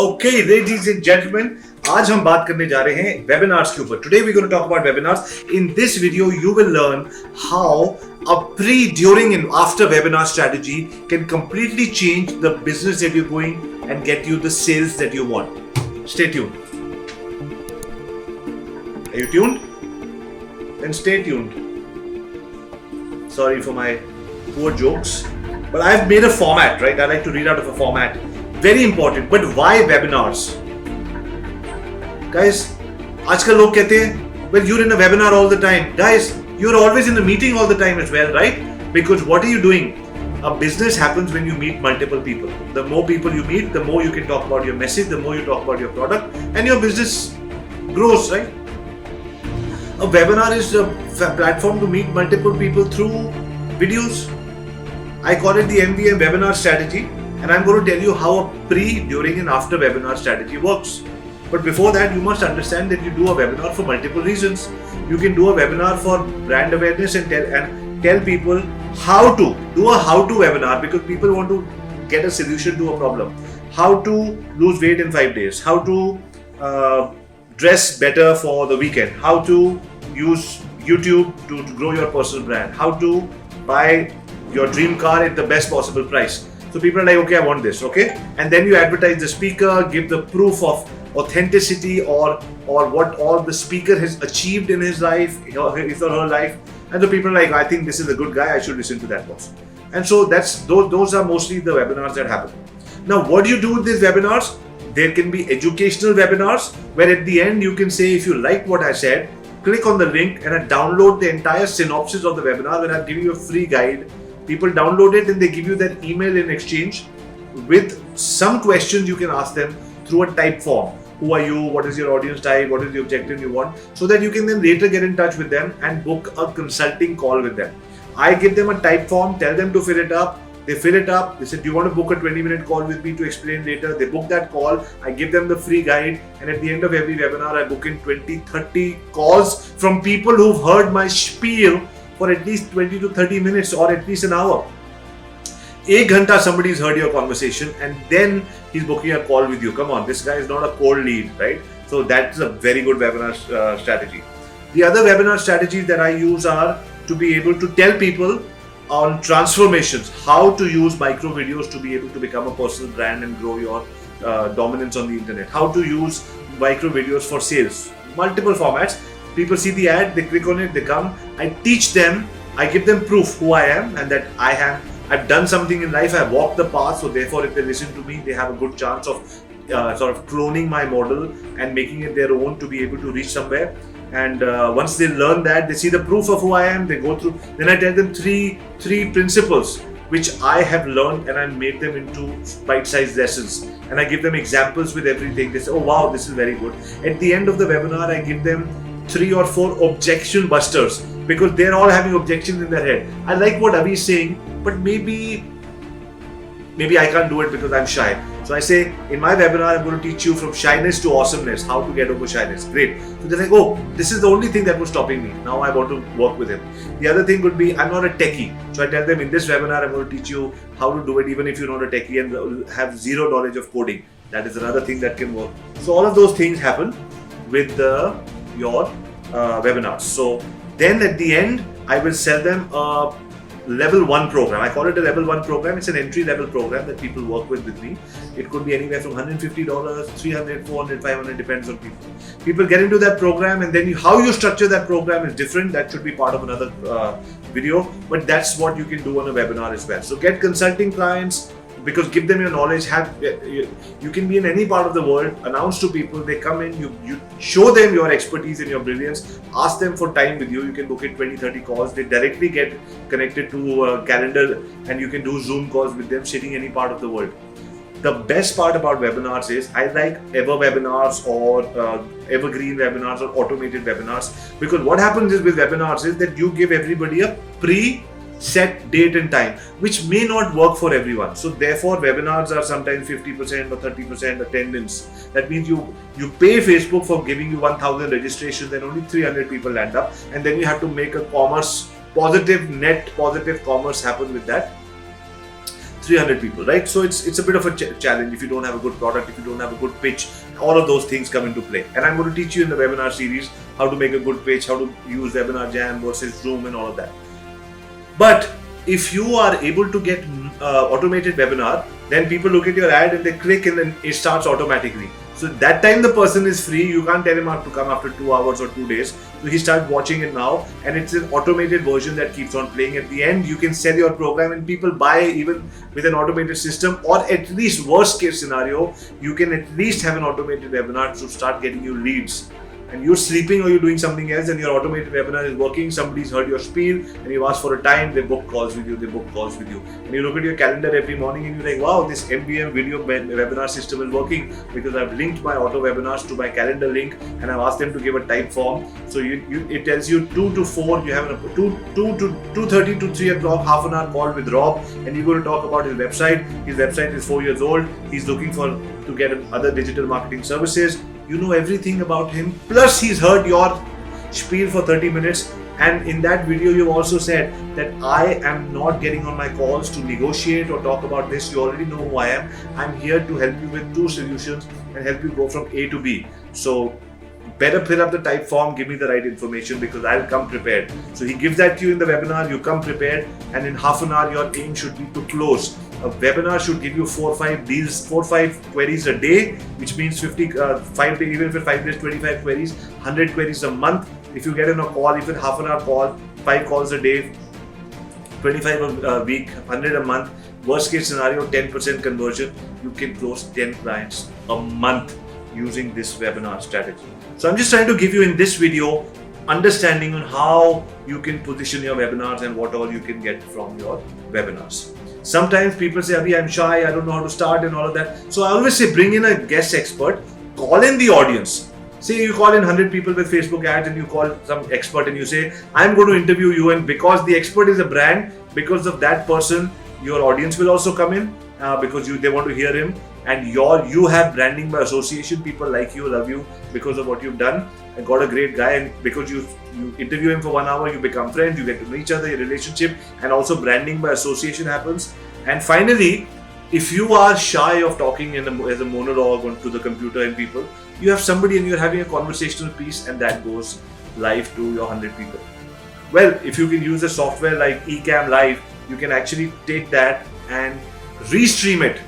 Okay, ladies and gentlemen, आज हम बात करने जा रहे हैं webinars के ऊपर. Today we're going to talk about webinars. In this video, you will learn how a pre, during and after webinar strategy can completely change the business that you're going and get you the sales that you want. Stay tuned. Are you tuned? Then stay tuned. Sorry for my poor jokes, but I've made a format, right? I like to read out of a format. Very important. But why webinars? Guys, आजकल लोग कहते हैं, well, you're in a webinar all the time. Guys, you're always in a meeting all the time as well, right? Because what are you doing? A business happens when you meet multiple people. The more people you meet, the more you can talk about your message, the more you talk about your product, and your business grows, right? A webinar is a platform to meet multiple people through videos. I call it the MVM webinar strategy. And I'm going to tell you how a pre, during and after webinar strategy works. But before that, you must understand that you do a webinar for multiple reasons. You can do a webinar for brand awareness and tell people how to do a how-to webinar because people want to get a solution to a problem. How to lose weight in 5 days. How to dress better for the weekend. How to use YouTube to grow your personal brand. How to buy your dream car at the best possible price. So people are like, okay, I want this, okay? And then you advertise the speaker, give the proof of authenticity or what all the speaker has achieved in his life, his or her life. And the people are like, I think this is a good guy, I should listen to that person. And so those are mostly the webinars that happen. Now, what do you do with these webinars? There can be educational webinars where at the end you can say, if you like what I said, click on the link and download the entire synopsis of the webinar where I'll give you a free guide. People download it and they give you that email in exchange with some questions you can ask them through a type form. Who are you? What is your audience type? What is the objective you want? So that you can then later get in touch with them and book a consulting call with them. I give them a type form, tell them to fill it up. They fill it up. They said, do you want to book a 20-minute call with me to explain later? They book that call. I give them the free guide. And at the end of every webinar, I book in 20-30 calls from people who've heard my spiel for at least 20 to 30 minutes or at least an hour. 1 ghanta somebody's heard your conversation and then he's booking a call with you. Come on, this guy is not a cold lead, right? So that's a very good webinar strategy. The other webinar strategies that I use are to be able to tell people on transformations, how to use micro videos to be able to become a personal brand and grow your dominance on the internet. How to use micro videos for sales. Multiple formats. People see the ad, they click on it, they come. I teach them, I give them proof who I am and that I've done something in life, I've walked the path, so therefore if they listen to me, they have a good chance of sort of cloning my model and making it their own to be able to reach somewhere. And once they learn that, they see the proof of who I am, they go through, then I tell them three principles which I have learned and I made them into bite-sized lessons. And I give them examples with everything. They say, oh wow, this is very good. At the end of the webinar, I give them 3 or 4 objection busters because they're all having objections in their head. I like what Avi is saying, but maybe I can't do it because I'm shy. So I say, in my webinar, I'm going to teach you from shyness to awesomeness, how to get over shyness. Great. So they're like, oh, this is the only thing that was stopping me. Now I want to work with him. The other thing would be, I'm not a techie. So I tell them, in this webinar, I'm going to teach you how to do it even if you're not a techie and have zero knowledge of coding. That is another thing that can work. So all of those things happen with your webinars. So then at the end, I will sell them a level 1 program. I call it a level 1 program. It's an entry level program that people work with me. It could be anywhere from $150, $300, $400, $500, depends on people. People get into that program and then how you structure that program is different. That should be part of another video, but that's what you can do on a webinar as well. So get consulting clients, because give them your knowledge. You can be in any part of the world, announce to people, they come in, you show them your expertise and your brilliance, ask them for time with you. You can book in 20-30 calls. They directly get connected to a calendar and you can do Zoom calls with them sitting any part of the world. The best part about webinars is I like ever webinars or evergreen webinars or automated webinars, because what happens is with webinars is that you give everybody a set date and time, which may not work for everyone. So therefore, webinars are sometimes 50% or 30% attendance. That means you pay Facebook for giving you 1,000 registrations and only 300 people land up, and then you have to make a net positive commerce happen with that. 300 people, right? So it's a bit of a challenge if you don't have a good product, if you don't have a good pitch. All of those things come into play. And I'm going to teach you in the webinar series how to make a good pitch, how to use WebinarJam versus Zoom and all of that. But if you are able to get automated webinar, then people look at your ad and they click and then it starts automatically. So that time the person is free, you can't tell him to come after 2 hours or 2 days. So he starts watching it now, and it's an automated version that keeps on playing. At the end, you can sell your program and people buy even with an automated system, or at least worst case scenario, you can at least have an automated webinar to start getting you leads. And you're sleeping or you're doing something else and your automated webinar is working, somebody's heard your spiel and you ask for a time, they book calls with you, And you look at your calendar every morning and you're like, wow, this MVM video webinar system is working because I've linked my auto webinars to my calendar link and I've asked them to give a type form. So it tells you 2 to 4, you have a 2:30 to 3 o'clock, half an hour call with Rob, and you're going to talk about his website. His website is 4 years old. He's looking to get other digital marketing services. You know everything about him, plus he's heard your spiel for 30 minutes, and in that video you've also said that I am not getting on my calls to negotiate or talk about this. You already know who I am. I'm here to help you with 2 solutions and help you go from A to B. So better fill up the type form, give me the right information because I'll come prepared. So he gives that to you in the webinar, you come prepared, and in half an hour your aim should be to close. A webinar should give you 4 or 5 deals, 4 or 5 queries a day, which means 5 days, even if 5 days, 25 queries, 100 queries a month. If you get in a call, even half an hour call, 5 calls a day, 25 a week, 100 a month, worst case scenario, 10% conversion, you can close 10 clients a month using this webinar strategy. So I'm just trying to give you in this video understanding on how you can position your webinars and what all you can get from your webinars. Sometimes people say, Abhi, I'm shy, I don't know how to start and all of that. So I always say, bring in a guest expert, call in the audience. Say you call in 100 people with Facebook ads and you call some expert and you say, I'm going to interview you, and because the expert is a brand, because of that person, your audience will also come in because they want to hear him, and you have branding by association. People like you, love you because of what you've done and got a great guy, and because you interview him for 1 hour, you become friends, you get to know each other, your relationship, and also branding by association happens. And finally, if you are shy of talking as a monologue to the computer and people, you have somebody and you're having a conversational piece, and that goes live to your 100 people. Well, if you can use a software like Ecamm Live, you can actually take that and restream it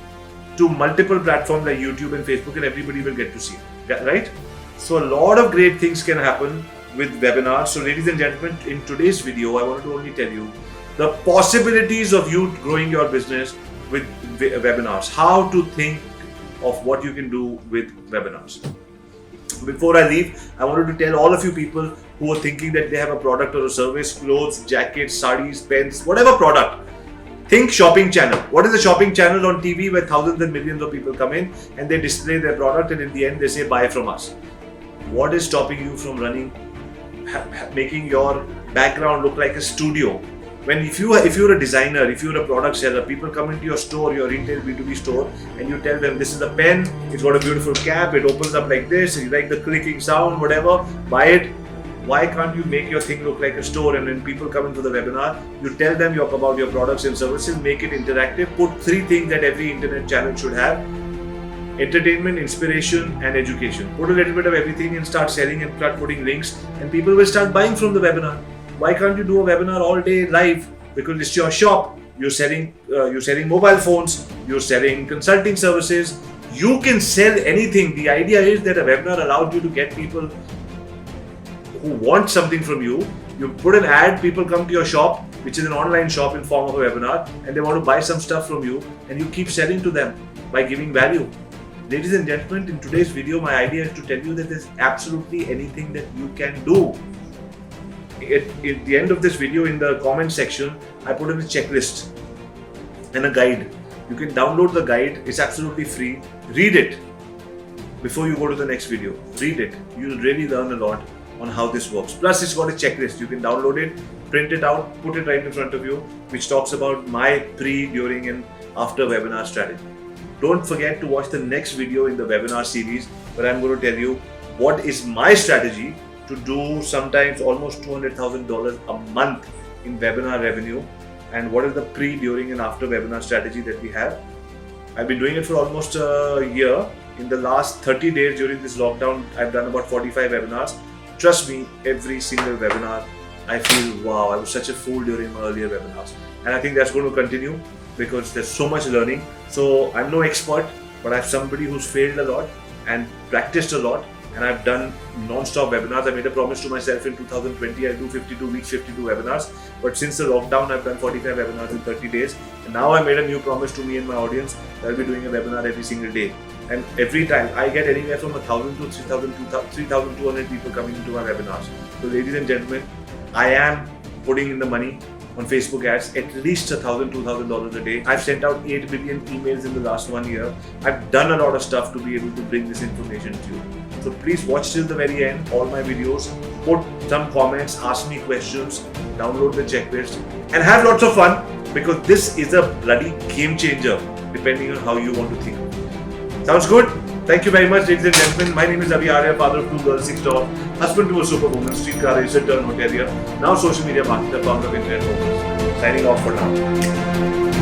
to multiple platforms like YouTube and Facebook, and everybody will get to see it, right? So a lot of great things can happen with webinars. So ladies and gentlemen, in today's video, I wanted to only tell you the possibilities of you growing your business with webinars, how to think of what you can do with webinars. Before I leave, I wanted to tell all of you people who are thinking that they have a product or a service, clothes, jackets, sarees, pens, whatever product, think shopping channel. What is a shopping channel on TV where thousands and millions of people come in and they display their product, and in the end they say buy from us? What is stopping you from making your background look like a studio? If you're a designer, if you're a product seller, people come into your store, your retail B2B store, and you tell them this is a pen, it's got a beautiful cap, it opens up like this, you like the clicking sound, whatever, buy it. Why can't you make your thing look like a store? And when people come into the webinar, you tell them about your products and services, make it interactive, put 3 things that every internet channel should have: entertainment, inspiration, and education. Put a little bit of everything and start selling and start putting links, and people will start buying from the webinar. Why can't you do a webinar all day live? Because it's your shop. You're selling mobile phones. You're selling consulting services. You can sell anything. The idea is that a webinar allows you to get people who want something from you. You put an ad, people come to your shop, which is an online shop in form of a webinar, and they want to buy some stuff from you, and you keep selling to them by giving value. Ladies and gentlemen, in today's video, my idea is to tell you that there's absolutely anything that you can do. At the end of this video, in the comment section, I put in a checklist and a guide. You can download the guide. It's absolutely free. Read it before you go to the next video. Read it. You'll really learn a lot on how this works. Plus, it's got a checklist. You can download it, print it out, put it right in front of you, which talks about my pre, during, and after webinar strategy. Don't forget to watch the next video in the webinar series, where I'm going to tell you what is my strategy to do sometimes almost $200,000 a month in webinar revenue, and what is the pre, during and after webinar strategy that we have. I've been doing it for almost a year. In the last 30 days during this lockdown, I've done about 45 webinars. Trust me, every single webinar, I feel, wow, I was such a fool during my earlier webinars. And I think that's going to continue because there's so much learning. So I'm no expert, but I'm somebody who's failed a lot and practiced a lot. And I've done non-stop webinars. I made a promise to myself in 2020, I'll do 52 weeks, 52 webinars. But since the lockdown, I've done 45 webinars in 30 days. And now I made a new promise to me and my audience that I'll be doing a webinar every single day. And every time I get anywhere from 1,000 to 3,200 people coming into my webinars. So ladies and gentlemen, I am putting in the money on Facebook ads, at least $1,000, $2,000 a day. I've sent out 8 billion emails in the last 1 year. I've done a lot of stuff to be able to bring this information to you. So please watch till the very end, all my videos, put some comments, ask me questions, download the checklist, and have lots of fun because this is a bloody game changer depending on how you want to think. Sounds good? Thank you very much, ladies and gentlemen. My name is Arya, father of 2 girls, 6 dogs, husband to a superwoman, streetcar racer turned hotelier, now social media marketer, founder of Internet Focus. Signing off for now.